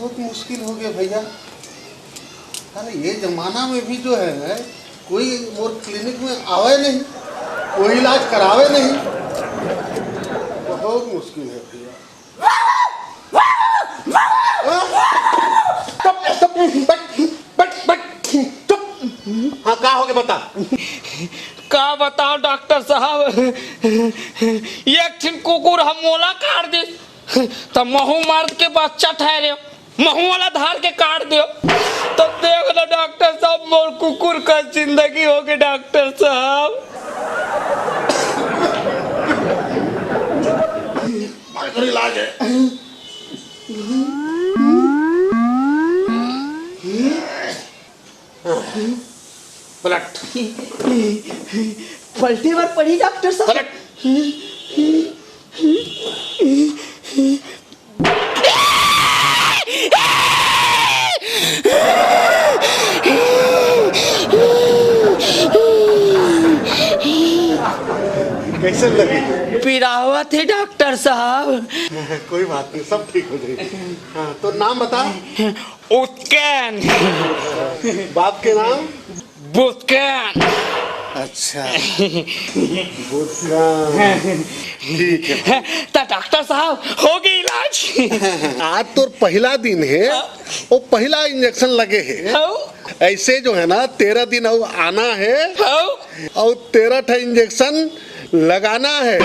बहुत मुश्किल हो गया भैया। अरे ये जमाना में भी जो है कोई मोर क्लिनिक में आवे नहीं, कोई इलाज करावे नहीं, बहुत मुश्किल है भैया। हाँ क्या हो गया बता। का बताओ डॉक्टर साहब, एक ठिन कुकुर हम मोला काट दे तो महू मार के बच्चा ठहरे, महू वाला धार के काट दो तो देख लो डॉक्टर साहब मोर कुकुर का जिंदगी हो गई डॉक्टर साहब। इलाज है। पलट पलटे बार पड़ी डॉक्टर साहब। पलट कैसे लगी? पिरावा थे डॉक्टर साहब। कोई बात नहीं, सब ठीक हो जाएगी। हाँ, तो नाम बता। उत्कैन। बाप के नाम? बुत्कैन। अच्छा ठीक है। तो डॉक्टर साहब हो गई इलाज। आज तो पहला दिन है, वो पहला इंजेक्शन लगे है। ऐसे जो है ना 13 दिन और आना है और 13 इंजेक्शन लगाना है।